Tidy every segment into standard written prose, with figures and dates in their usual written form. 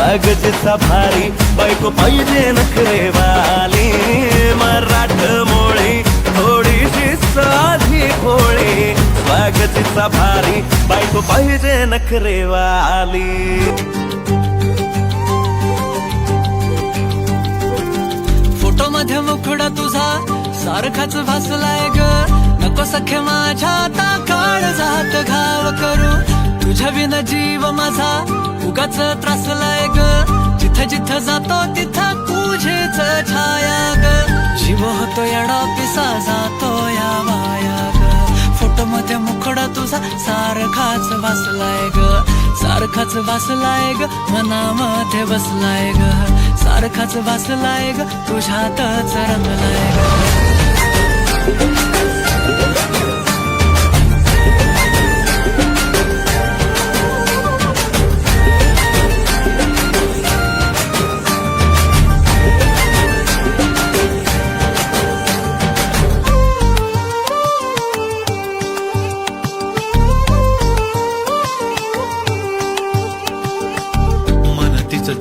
स्वागतीचा भारी बायको पाहिजे नखरेवाली, मराठमोळी थोडीशी साधी भोळी, स्वागतीचा भारी बायको पाहिजे नखरेवाली. फोटो मध्ये मुखडा तुझा सारखाच भासलाय ग, नको सख्य माझ्या आता काळ जात घाव करू, तुझ्या विना जीव माझा उगाच त्रासलाय ग, जिथं जिथं जातो तिथं तुझीच छाया ग, जीव होतो येडा पिसा जातो या माया ग. फोटो मध्ये मुखडा तुझा सारखाच भासलाय ग, सारखाच भासलाय ग, मनामध्ये बसलाय ग, सारखाच भासलाय ग, तुझ्यातच रंगलाय ग.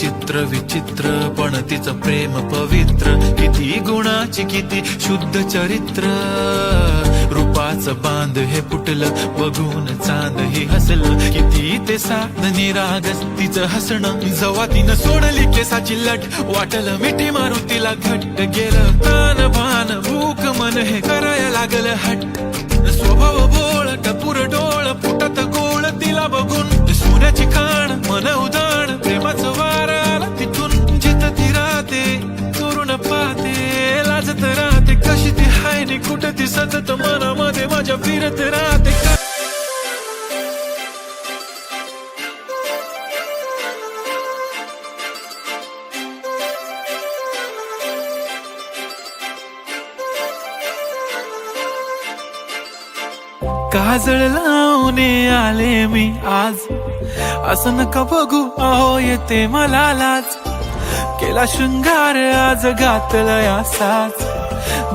चित्र विचित्र पण तिचं प्रेम पवित्र, किती गुणाची किती शुद्ध चरित्र, रूपाचं बांध हे फुटलं बघून चांद हे हसलं, किती ते साध निरागस तिचं हसणं, जवा तिनं सोडली केसाची लट वाटलं मिठी मारून तिला घट्ट, गेलं तान भान भूक मन हे करायला लागलं हट्ट, स्वभाव बोळ टपूर डोळ फुटत गोळ तिला बघून, सोन्याची खाण मन उदाण प्रेमाचं वार आला तिथून, जिथं ती राहते करून पाहते लाजत राहते, कशी ती हाय नि कुठं ती सतत मनामध्ये माझ्या फिरत राहते. काजळ लावणे आले मी आज, असं नका बघू अहो येते मला लाज, केला शृंगार आज घातला या साज,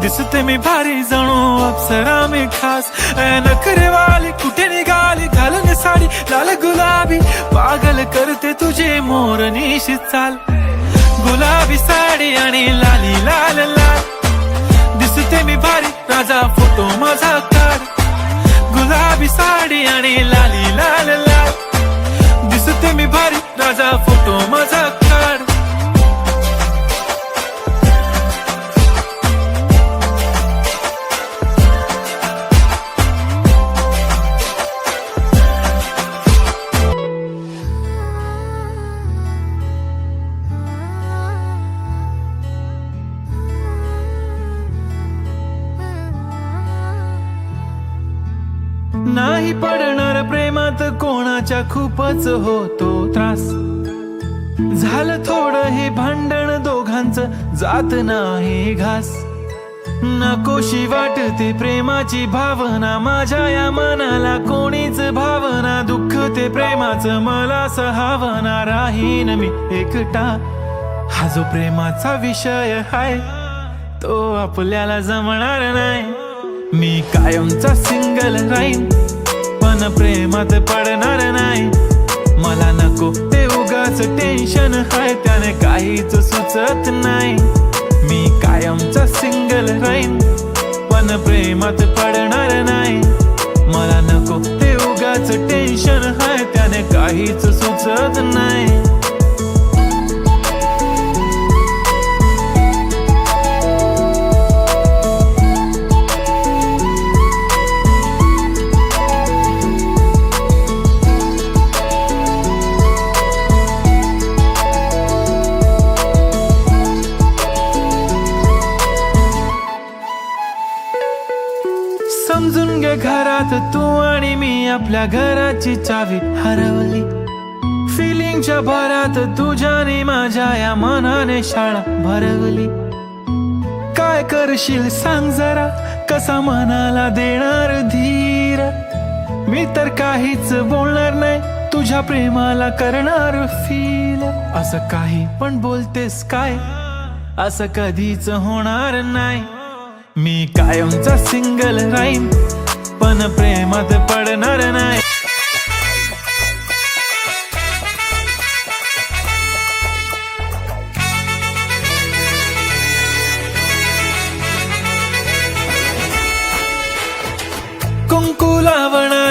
दिसते मी भारी जणू अप्सरा मी खास, नखरेवाली कुठे निघाली घालून साडी लाल गुलाबी, पागल करते तुझे मोरनीशी चाल, गुलाबी साडी आणि लाली लाल लाल, दिसते मी भारी राजा फोटो माझा काढ, गुलाबी साडी आणि लाली लाल लाल, दिसते मी भारी राजा फोटो माझा काढ. नाही पडणार प्रेमात कोणाच्या खूपच होतो त्रास, झालं थोडं हे भांडण दोघांचं जात नाही घास, नकोशी वाटते प्रेमाची भावना माझ्या या मनाला, कोणीच भावना दुःख ते प्रेमाचं मला सहावना, राहीन मी एकटा हा जो प्रेमाचा विषय आहे तो आपल्याला जमणार नाही, मी कायमचा सिंगल राहीन पण प्रेमात पडणार नाही, मला नको ते उगाच टेन्शन हाय त्याने काहीच सुचत नाही, मी कायमचा सिंगल राहीन पण प्रेमात पडणार नाही, मला नको ते उगाच टेन्शन हाय त्याने काहीच सुचत नाही. समजून घे घरात तू आणि मी आपल्या घराची चावी हरवली, फिलिंगच्या भरात तुझ्याने माझ्या या मनाने शाळा भरवली, काय करशील सांग जरा कसा मनाला देणार धीर, मी तर काहीच बोलणार नाही तुझ्या प्रेमाला करणार फील, असं काही पण बोलतेस काय असं कधीच होणार नाही, मी कायमचा सिंगल राहीन पण प्रेमात पडणार नाही.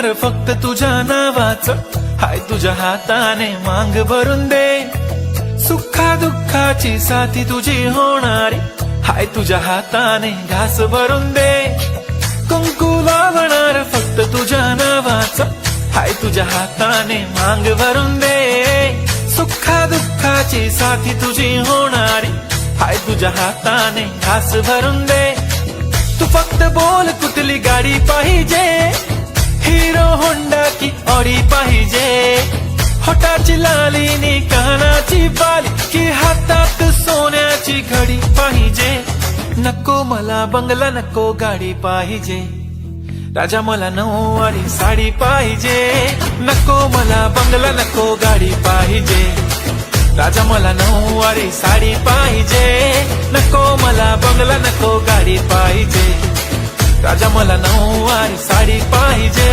होणार फक्त तुझ्या नावाचं, हाय तुझ्या हाताने मांग भरून दे. सुखा दुःखाची साथी तुझी होणारी, हाय तुझ्या हाताने घास भरून दे. कुंकू लावणार फक्त तुझ्या नावाचं, हाय तुझ्या हाताने मांग भरून दे. सुखा दुःखाची साथी तुझी होणारी, हाय तुझ्या हाताने घास भरून दे. तू फक्त बोल कुठली गाडी पाहिजे, हिरो होंडा की ऑडी पाहिजे. होटाची लालीनी कानाची बाली की हातात सोन्याची घडी पाहिजे. नको मला बंगला नको गाडी पाहिजे, राजा मला नऊवारी साडी पाहिजे. नको मला बंगला नको गाडी पाहिजे, राजा मला नऊवारी साडी पाहिजे. नको मला बंगला नको गाडी पाहिजे, राजा मला नऊवारी साडी पाहिजे.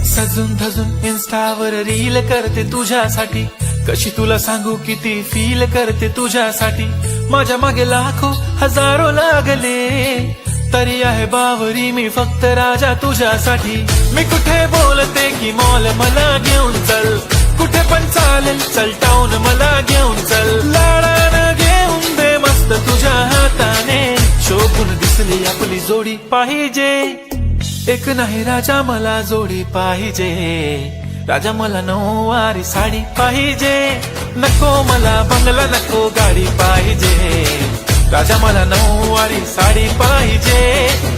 सजून धजून इन्स्टावर रील करते तुझ्यासाठी, कशी तुला सांगू किती फील करते तुझ्यासाठी. माझ्या मागे लाखो हजारो लागले, तरी आहे बावरी मी फक्त राजा तुझ्यासाठी. मी कुठे बोलते की मॉल मला घेऊन चल, कुठे पण चालेल चल टाऊन मला घेऊन चल. लाडानं घेऊन दे मस्त तुझ्या हाताने, शोभून दिसली आपली जोडी पाहिजे. एक नाही राजा मला जोडी पाहिजे, राजा मला नऊवारी साडी पाहिजे. नको मला बंगला नको गाडी पाहिजे, राजा मला नऊवारी साडी पाहिजे.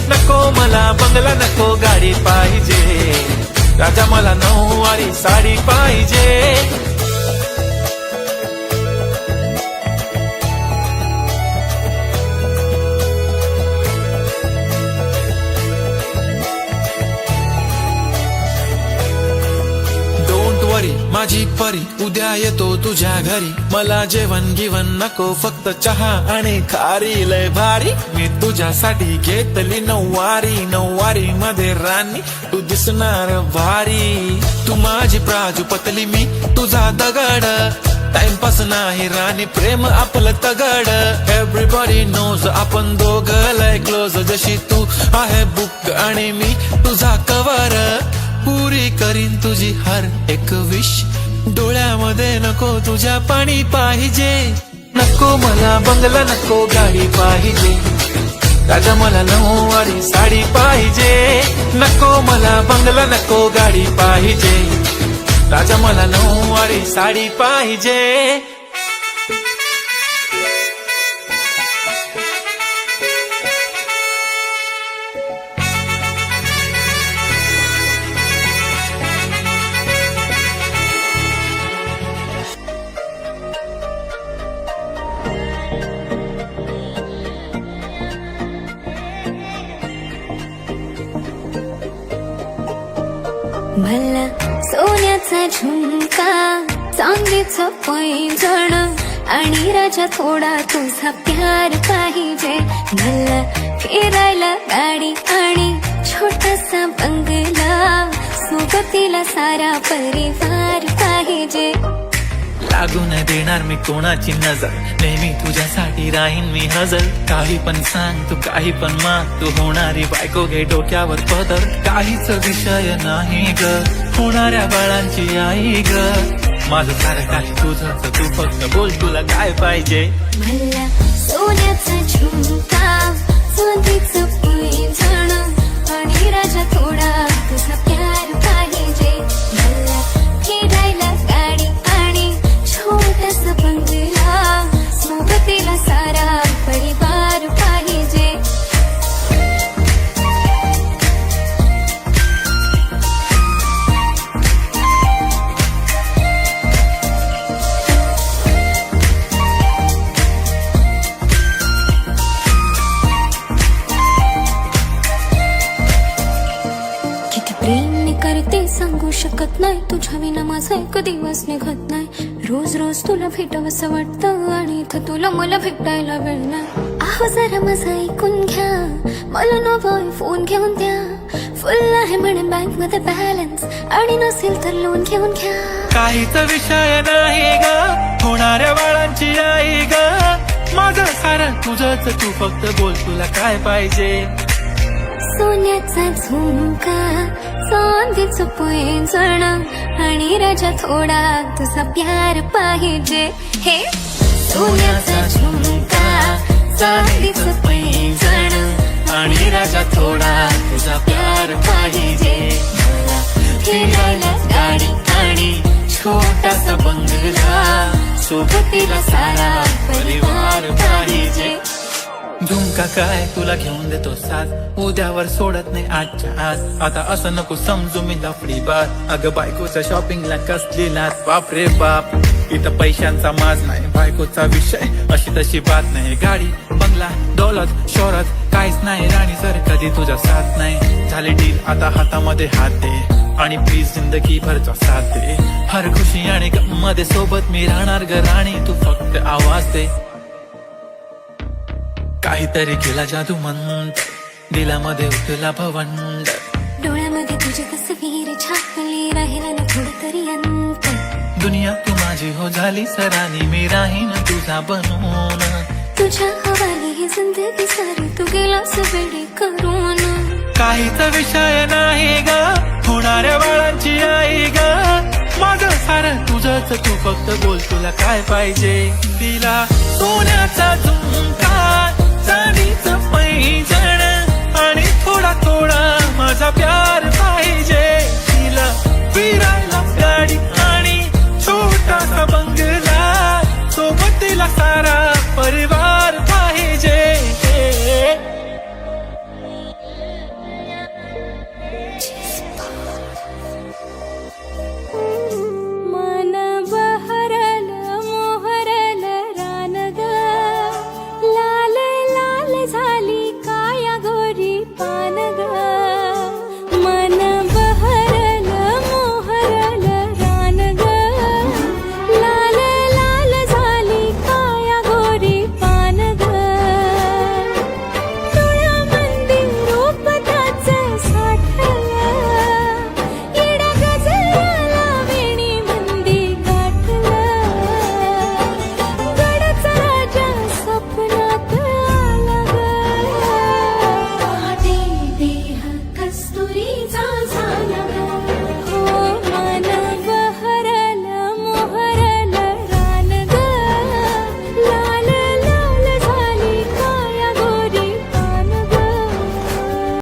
नको मला बंगला नको गाडी पाहिजे, राजा मला नऊवारी साडी पाहिजे. माझी परी उद्या येतो तुझ्या घरी, मला जेवण गिवण नको फक्त चहा आणि खारी लय भारी. मी तुझ्यासाठी घेतली नऊवारी, नऊवारी मध्ये राणी तू दिसणार भारी. तू माझी प्राजूपतली मी तुझा दगड, टाइमपास नाही राणी प्रेम आपलं तगड. एव्हरीबॉडी नोज आपण दोघं लय क्लोज, जशी तू आहे बुक आणि मी तुझा कवर. पुरी करीन तुझी हर एक विश, डोळ्यामध्ये नको तुझ्या पाणी पाहिजे. नको मला बंगला नको गाडी पाहिजे, राजा मला नऊवारी साडी पाहिजे. नको मला बंगला नको गाडी पाहिजे, राजा मला नऊवारी साडी पाहिजे. मला सोन्याचा झुमका, चांदीचं पैंजण आणि राजा थोडा तुझा प्यार पाहिजे. मला फिरायला गाडी आणि छोटासा बंगला, सोबतीला सारा परिवार पाहिजे. लागू न देणार मी कोणाची नजर, नेहमी तुझ्यासाठी राहीन मी हजर. काही पण सांग तू काही पण माग, तू होणारी बायको घे डोक्यावर पदर. काहीच विषय नाही ग, होणाऱ्या बाळांची आई ग. माझं सारं काही तुझंच, तू फक्त बोल तुला काय पाहिजे. मला सोन्याचा झुमका, चांदीचं पैंजण आणि राजा थोडा तुझा प्यार पाहिजे. मला फिरायला गाडी आणि छोटासा बंगला, सोबतीला सारा परिवार पाहिजे. किती प्रेम करते सांगू शकत नाही, तुझ्या विना माझा एक दिवस निघत नाही. रोज रोज तुला भेटावंसं वाटतं आणि इथं तुला मला भेटायला वेळ नाही. आहो जरा माझं ऐकून घ्या, मला नवा फोन घेऊन द्या. फुल आहे म्हणे बँक मध्ये बॅलन्स, आणि नसेल तर लोन घेऊन घ्या. काहीच विषय नाही ग, होणाऱ्या बाळांची आई ग. माझं सारं तुझंच, तू फक्त बोल तुला काय पाहिजे. सोन्याचा झुमका, चांदीचं पैंजण, आणि राजा थोडा तुझा प्यार पाहिजे. हे सोन्याचा झुमका, चांदीचं पैंजण, आणि राजा थोडा तुझा प्यार पाहिजे. मला फिरायला गाडी आणि छोटासा बंगला, सोबतीला सारा परिवार पाहिजे. झुमका काय तुला घेऊन देतो साथ, उद्यावर सोडत नाही आजच्या आज. आता असं नको समजू मी लफडी बात. अगं बायकोच्या शॉपिंगला कसली लाच, बाप रे बाप. इथं पैशांचा माज नाही, बायकोचा विषय अशी तशी बात नाही. गाडी बंगला दौलत शोहरत काहीच नाही राणी, सर कधी तुझा साथ नाही. झाले डील आता हातामध्ये हात दे, आणि प्लीज जिंदगी भरचा साथ दे. हर खुशी आणि गम मध्ये सोबत मी राहणार ग राणी, तू फक्त आवाज दे. काहीतरी केला जादू मंत्र, दिलामध्ये उठला भवंड. डोळ्यामध्ये तुझी तस्वीर छापली, राहिला ना थोडं तरी अंतर. दुनिया तू माझी हो झाली सरानी, मी राहीन तुझा बनून. तुझ्या हवाली ही जिंदगी सारी, तू गेलास वेडी करून. काहीच विषय नाही ग, होणाऱ्या बाळांची आई ग. माझं सारं तुझंच, तू फक्त बोल तुला काय पाहिजे. तिला सोन्याचा झुमका, चांदीचं पैंजण, आणि थोडा थोडा माझा प्यार पाहिजे. तिला फिरायला गाडी